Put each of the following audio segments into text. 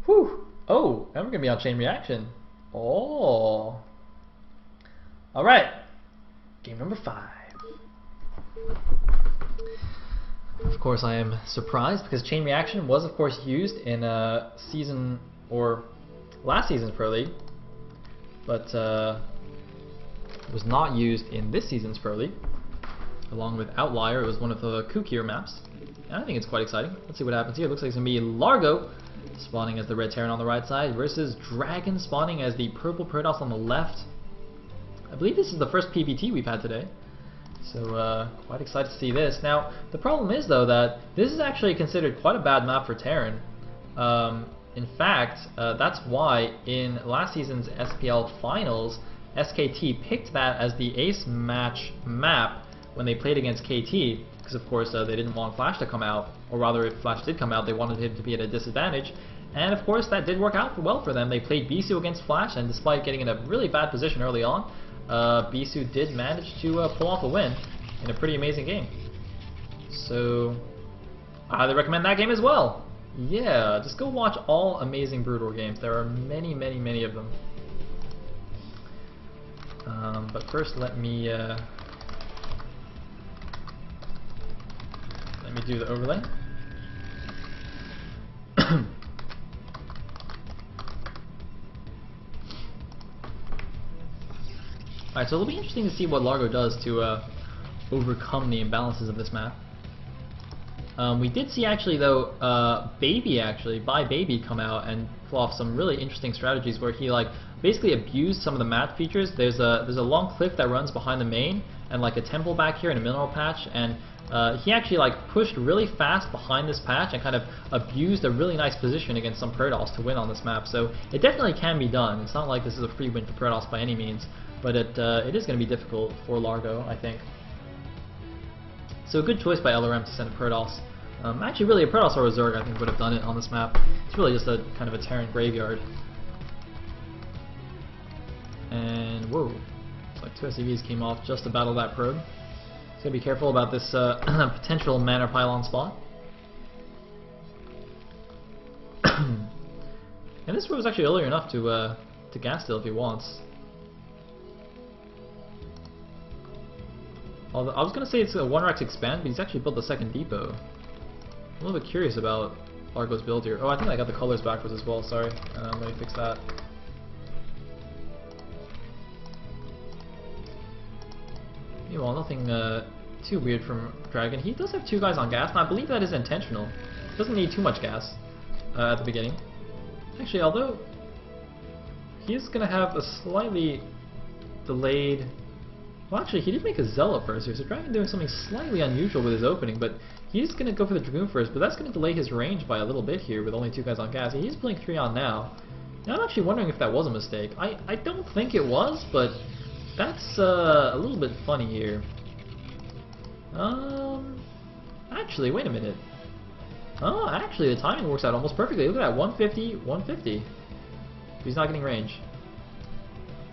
Whew. Oh, and we're gonna be on chain reaction. Oh. All right. Game number 5. Of course, I am surprised because chain reaction was, of course, used in season or last season's Pro League, but was not used in this season's Pro League. Along with Outlier, it was one of the kookier maps, and I think it's quite exciting. Let's see what happens here. It looks like it's gonna be Largo spawning as the red Terran on the right side versus Dragon spawning as the purple Protoss on the left. I believe this is the first PBT we've had today, so quite excited to see this. Now, the problem is though that this is actually considered quite a bad map for Terran. In fact, that's why in last season's SPL finals, SKT picked that as the ace match map when they played against KT, because of course they didn't want Flash to come out, or rather if Flash did come out they wanted him to be at a disadvantage, and of course that did work out well for them. They played Bisu against Flash, and despite getting in a really bad position early on, Bisu did manage to pull off a win in a pretty amazing game. So I highly recommend that game as well. Yeah, just go watch all amazing Brood War games. There are many, many, many of them. But first, let me do the overlay. Alright, so it'll be interesting to see what Largo does to overcome the imbalances of this map. We did see actually though, Baby come out and pull off some really interesting strategies where he like basically abused some of the map features. There's a long cliff that runs behind the main and like a temple back here and a mineral patch, and he actually like pushed really fast behind this patch and kind of abused a really nice position against some Protoss to win on this map. So it definitely can be done. It's not like this is a free win for Protoss by any means, but it is going to be difficult for Largo, I think. So a good choice by LRM to send a Protoss. Actually, really, a Protoss or a Zerg I think would have done it on this map. It's really just a kind of a Terran graveyard. And whoa, it's like 2 SCVs came off just to battle that probe. So be careful about this potential mana pylon spot. And this probe is actually earlier enough to gas steal if he wants. Although I was gonna say it's a 1-Rex expand, but he's actually built the second depot. I'm a little bit curious about Largo's build here. Oh, I think I got the colors backwards as well, sorry. Let me fix that. Meanwhile, nothing too weird from Dragon. He does have 2 guys on gas, and I believe that is intentional. Doesn't need too much gas at the beginning. Actually, although he's going to have a slightly delayed... Well, actually, he did make a Zealot first here, so Dragon doing something slightly unusual with his opening, but he's going to go for the Dragoon first, but that's going to delay his range by a little bit here with only 2 guys on gas. He's playing 3 on now. Now, I'm actually wondering if that was a mistake. I don't think it was, but that's a little bit funny here. Actually, wait a minute. Oh, actually, the timing works out almost perfectly. Look at that, 150, 150. He's not getting range.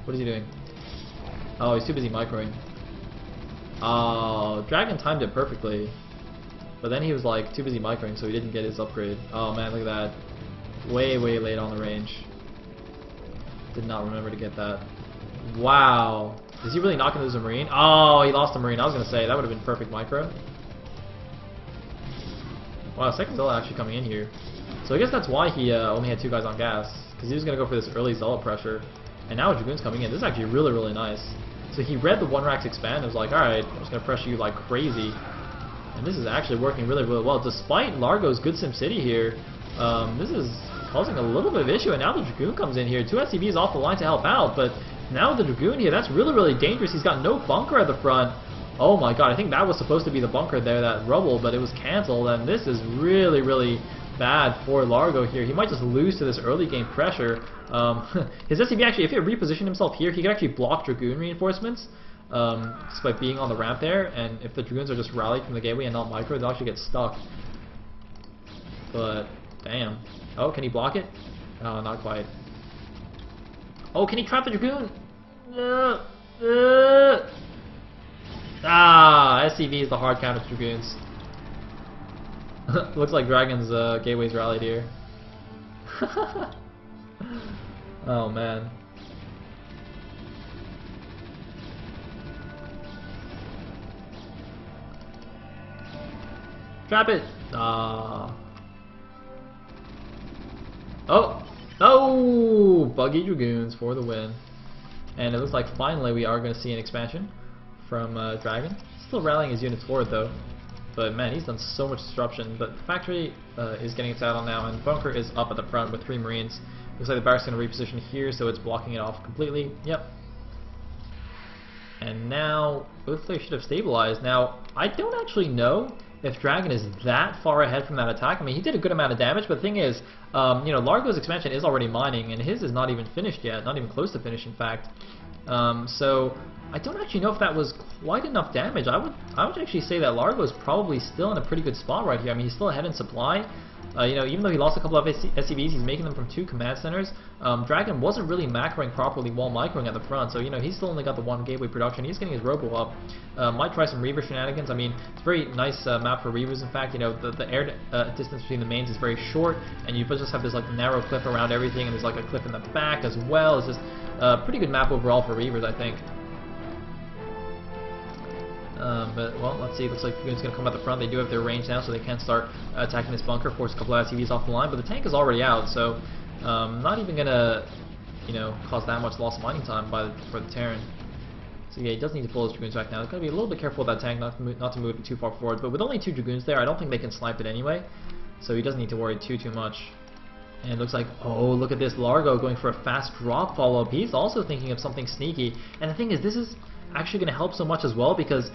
What is he doing? Oh, he's too busy microing. Oh, Dragon timed it perfectly. But then he was like too busy microing, so he didn't get his upgrade. Oh man, look at that. Way, way late on the range. Did not remember to get that. Wow. Is he really not going to lose a Marine? Oh, he lost a Marine. I was going to say, that would have been perfect micro. Wow, second Zealot actually coming in here. So I guess that's why he only had 2 guys on gas, because he was going to go for this early Zealot pressure. And now Dragoon's coming in. This is actually really, really nice. So he read the 1-Rax expand and was like, alright, I'm just going to pressure you like crazy. And this is actually working really, really well. Despite Largo's good SimCity here, this is causing a little bit of issue. And now the Dragoon comes in here. 2 SCVs off the line to help out, but now the Dragoon here, that's really, really dangerous. He's got no bunker at the front. Oh my god, I think that was supposed to be the bunker there, that rubble, but it was cancelled. And this is really, really bad for Largo here. He might just lose to this early game pressure. His SCV actually, if he had repositioned himself here, he could actually block Dragoon reinforcements just by being on the ramp there, and if the Dragoons are just rallied from the gateway and not micro, they'll actually get stuck. But, damn. Oh, can he block it? Oh, not quite. Oh, can he trap the Dragoon? SCVs, the hard counter Dragoons. Looks like Dragon's gateways rallied here. Oh man. Trap it! Ah. Oh! No! Buggy Dragoons for the win. And it looks like finally we are going to see an expansion from Dragon. Still rallying his units forward though. But man, he's done so much disruption. But factory is getting its out on now, and bunker is up at the front with 3 Marines. Looks like the barracks going to reposition here, so it's blocking it off completely. Yep. And now, looks like they should have stabilized. Now, I don't actually know if Dragon is that far ahead from that attack. I mean, he did a good amount of damage, but the thing is, you know, Largo's expansion is already mining, and his is not even finished yet, not even close to finish, in fact. So I don't actually know if that was quite enough damage. I would actually say that Largo is probably still in a pretty good spot right here. I mean, he's still ahead in supply. You know, even though he lost a couple of SCVs, he's making them from 2 command centers. Dragon wasn't really macroing properly while microing at the front, so you know, he's still only got the 1 gateway production. He's getting his robo up. Might try some Reaver shenanigans. I mean, it's a very nice map for Reavers. In fact, you know, the air distance between the mains is very short, and you just have this like narrow cliff around everything, and there's like a cliff in the back as well. It's just a pretty good map overall for Reavers, I think. But, well, let's see. Looks like Dragoon's going to come at the front. They do have their range now, so they can start attacking this bunker, force a couple of SCVs off the line. But the tank is already out, so not even going to, you know, cause that much loss of mining time for the Terran. So yeah, he does need to pull his Dragoons back now. He's got to be a little bit careful with that tank, not to move it too far forward. But with only 2 Dragoons there, I don't think they can snipe it anyway. So he doesn't need to worry too much. And it looks like, oh, look at this, Largo going for a fast drop follow-up. He's also thinking of something sneaky. And the thing is, this is actually going to help so much as well, because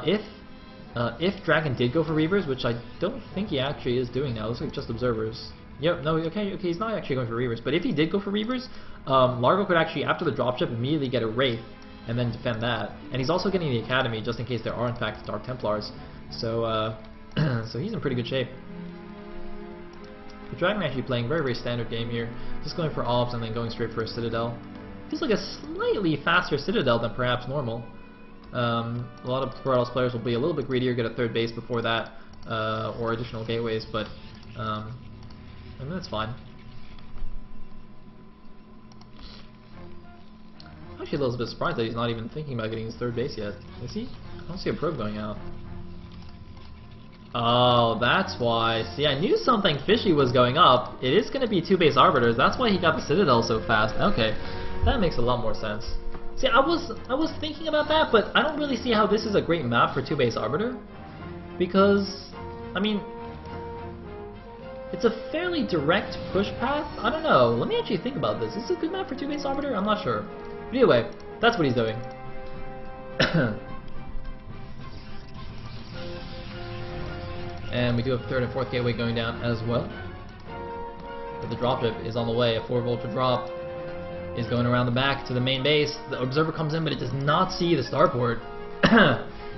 if Dragon did go for Reavers, which I don't think he actually is doing now, looks like just observers. Yep, no, okay, he's not actually going for Reavers, but if he did go for Reavers, Largo could actually, after the dropship, immediately get a Wraith and then defend that. And he's also getting the Academy just in case there are in fact Dark Templars. So so he's in pretty good shape. The Dragon actually playing very, very standard game here, just going for Obs and then going straight for a Citadel. Feels like a slightly faster Citadel than perhaps normal. A lot of Protoss players will be a little bit greedier, get a 3rd base before that, or additional gateways, but I mean, that's fine. I'm actually a little bit surprised that he's not even thinking about getting his 3rd base yet. Is he? I don't see a probe going out. Oh, that's why. See, I knew something fishy was going up. It is going to be 2 base arbiters. That's why he got the Citadel so fast. Okay, that makes a lot more sense. See, I was thinking about that, but I don't really see how this is a great map for 2 base arbiter, because I mean, it's a fairly direct push path. I don't know. Let me actually think about this. Is this a good map for 2 base arbiter? I'm not sure. But anyway, that's what he's doing. And we do have 3rd and 4th gateway going down as well. But the dropship is on the way. A 4 Vulture drop is going around the back to the main base. The observer comes in, but it does not see the starport.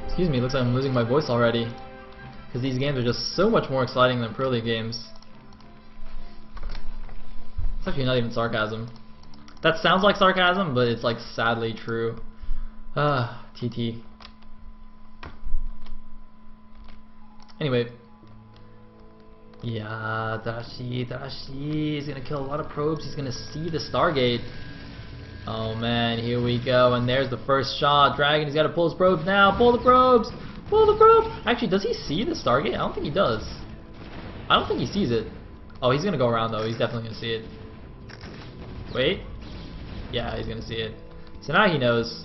Excuse me, looks like I'm losing my voice already, because these games are just so much more exciting than Pro League games. It's actually not even sarcasm. That sounds like sarcasm, but it's like sadly true. TT. Anyway. Yeah, Dashi is gonna kill a lot of probes. He's gonna see the Stargate. Oh man, here we go, and there's the first shot. Dragon, he's gotta pull his probes now. Pull the probes! Pull the probes! Actually, does he see the Stargate? I don't think he does. I don't think he sees it. Oh, he's gonna go around though. He's definitely gonna see it. Wait. Yeah, he's gonna see it. So now he knows.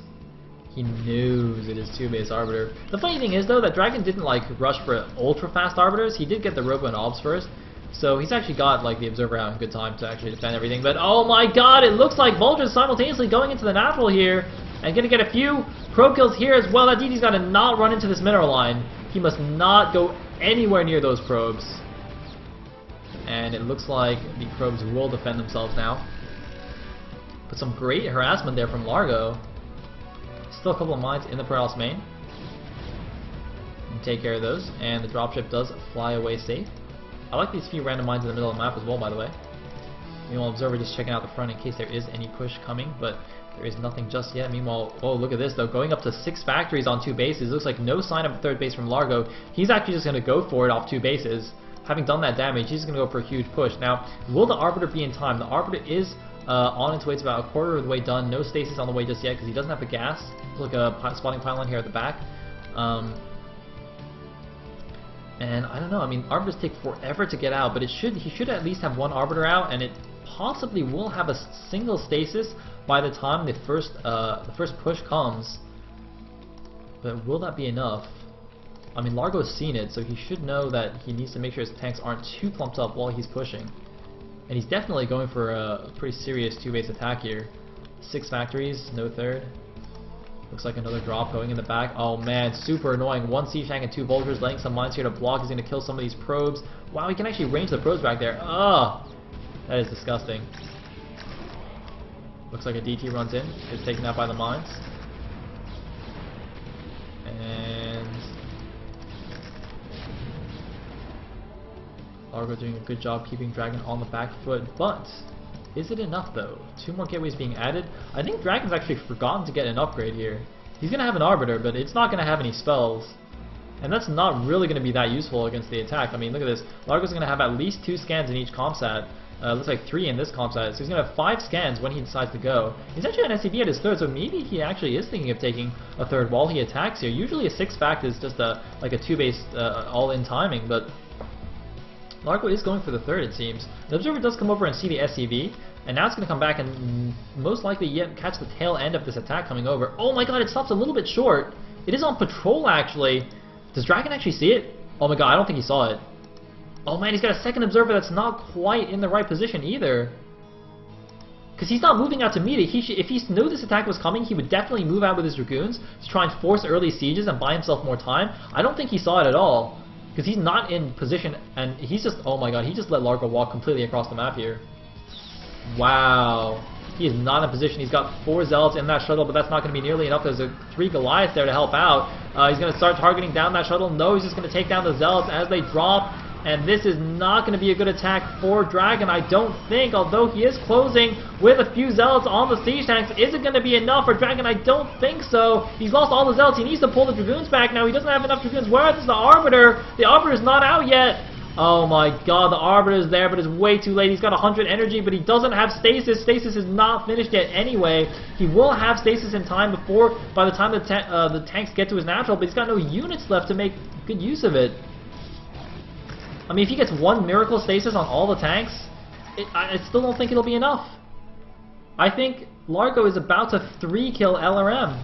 He knows it is 2 base arbiter. The funny thing is though that Dragon didn't like rush for ultra fast arbiters. He did get the robo and obs first, so he's actually got like the observer out in good time to actually defend everything. But oh my god, it looks like Vulture's simultaneously going into the natural here and gonna get a few probe kills here as well. That DD's got to not run into this mineral line. He must not go anywhere near those probes. And it looks like the probes will defend themselves now. But some great harassment there from Largo. Still a couple of mines in the Protoss main. And take care of those, and the dropship does fly away safe. I like these few random mines in the middle of the map as well, by the way. Meanwhile, observer just checking out the front in case there is any push coming, but There is nothing just yet. Meanwhile, oh, look at this though. Going up to 6 factories on 2 bases. Looks like no sign of a third base from Largo. He's actually just going to go for it off 2 bases. Having done that damage, he's going to go for a huge push. Now, will the Arbiter be in time? The Arbiter is on its way. It's about a quarter of the way done. No stasis on the way just yet because he doesn't have the gas. Looks like a spawning pylon here at the back. And I don't know. I mean, Arbiters take forever to get out, but he should at least have one Arbiter out, and it possibly will have a single stasis by the time the first push comes. But will that be enough? I mean, Largo's seen it, so he should know that he needs to make sure his tanks aren't too clumped up while he's pushing. And he's definitely going for a pretty serious 2-base attack here. 6 factories, no third. Looks like another drop going in the back. Oh man, super annoying. 1 siege tank and 2 vultures, laying some mines here to block. He's going to kill some of these probes. Wow, he can actually range the probes back there. Ugh! That is disgusting. Looks like a DT runs in. Gets taken out by the mines. And Largo doing a good job keeping Dragon on the back foot, but is it enough though? 2 more gateways being added. I think Dragon's actually forgotten to get an upgrade here. He's going to have an Arbiter, but it's not going to have any spells. And that's not really going to be that useful against the attack. I mean, look at this. Largo's going to have at least 2 scans in each comsat. Looks like 3 in this comsat. So he's going to have 5 scans when he decides to go. He's actually an SCV at his third, so maybe he actually is thinking of taking a third while he attacks here. Usually a 6 fact is just like a 2-base all-in timing, but Largo is going for the third, it seems. The Observer does come over and see the SCV, and now it's going to come back and most likely yet catch the tail end of this attack coming over. Oh my god, it stops a little bit short. It is on patrol, actually. Does Dragon actually see it? Oh my god, I don't think he saw it. Oh man, he's got a second Observer that's not quite in the right position either. Because he's not moving out to meet it. If he knew this attack was coming, he would definitely move out with his Dragoons to try and force early sieges and buy himself more time. I don't think he saw it at all. Because he's not in position, and he's just, oh my god, he just let Largo walk completely across the map here. Wow. He is not in position. He's got 4 Zealots in that shuttle, but that's not going to be nearly enough. There's 3 Goliaths there to help out. He's going to start targeting down that shuttle. No, he's just going to take down the Zealots as they drop. And this is not going to be a good attack for Dragon, I don't think, although he is closing with a few Zealots on the siege tanks. Is it going to be enough for Dragon? I don't think so. He's lost all the Zealots. He needs to pull the Dragoons back now. He doesn't have enough Dragoons. Where is the Arbiter? The Arbiter is not out yet. Oh my god, the Arbiter is there, but it's way too late. He's got 100 energy, but he doesn't have stasis. Stasis is not finished yet anyway. He will have stasis in time by the time the tanks get to his natural, but he's got no units left to make good use of it. I mean, if he gets 1 miracle stasis on all the tanks, I still don't think it'll be enough. I think Largo is about to 3-kill LRM.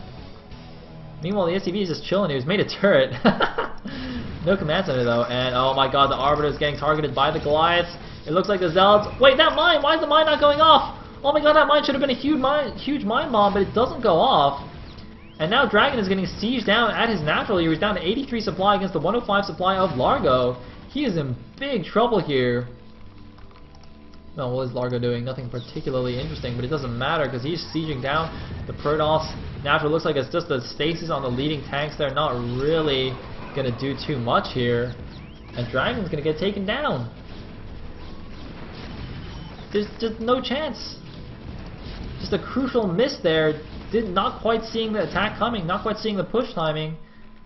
Meanwhile, the SCV is just chilling. He's made a turret. No command center though, and oh my god, the Arbiter is getting targeted by the Goliaths. It looks like the Zealots. Wait, that mine! Why is the mine not going off? Oh my god, that mine should have been a huge mine bomb, but it doesn't go off. And now Dragon is getting sieged down at his natural here. He's down to 83 supply against the 105 supply of Largo. He is in big trouble here. Well, what is Largo doing? Nothing particularly interesting, but it doesn't matter because he's sieging down the Protoss. Natural looks like it's just the stasis on the leading tanks. They're not really going to do too much here. And Dragon's going to get taken down. There's just no chance. Just a crucial miss there. Not quite seeing the attack coming, not quite seeing the push timing.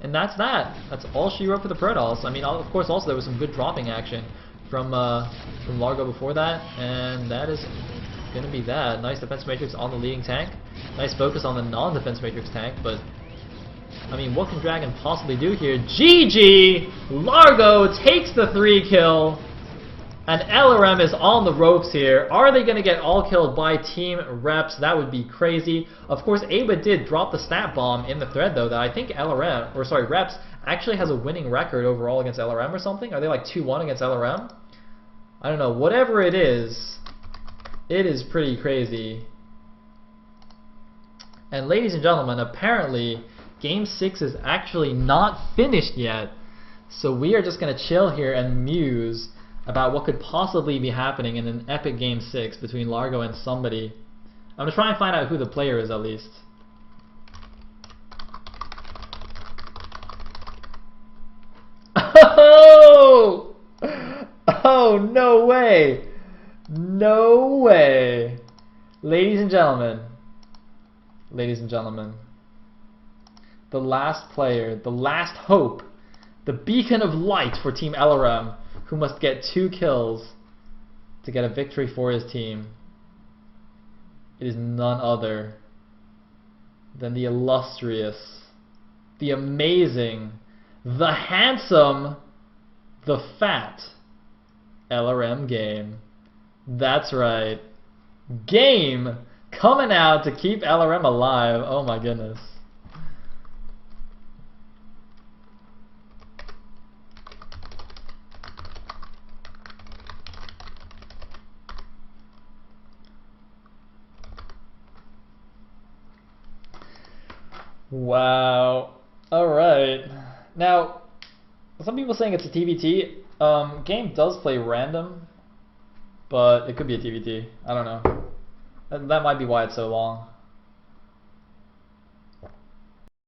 And that's that. That's all she wrote for the Protoss. I mean, of course, also there was some good dropping action from Largo before that, and that is going to be that. Nice defense matrix on the leading tank. Nice focus on the non-defense matrix tank, but I mean, what can Dragon possibly do here? GG! Largo takes the 3-kill, and LRM is on the ropes here. Are they going to get all killed by Team Reps? That would be crazy. Of course, Ava did drop the stat bomb in the thread, though, that I think Reps actually has a winning record overall against LRM or something. Are they like 2-1 against LRM? I don't know. Whatever it is pretty crazy. And ladies and gentlemen, apparently Game 6 is actually not finished yet. So we are just going to chill here and muse about what could possibly be happening in an epic Game 6 between Largo and somebody. I'm going to try and find out who the player is at least. Oh! Oh, no way! No way! Ladies and gentlemen, ladies and gentlemen. The last player, the last hope, the beacon of light for Team LRM, who must get 2 kills to get a victory for his team. It is none other than the illustrious, the amazing, the handsome, the fat LRM Game. That's right. Game coming out to keep LRM alive. Oh my goodness. Wow. Alright. Now, some people saying it's a TVT. Game does play random, but it could be a TVT. I don't know. That might be why it's so long.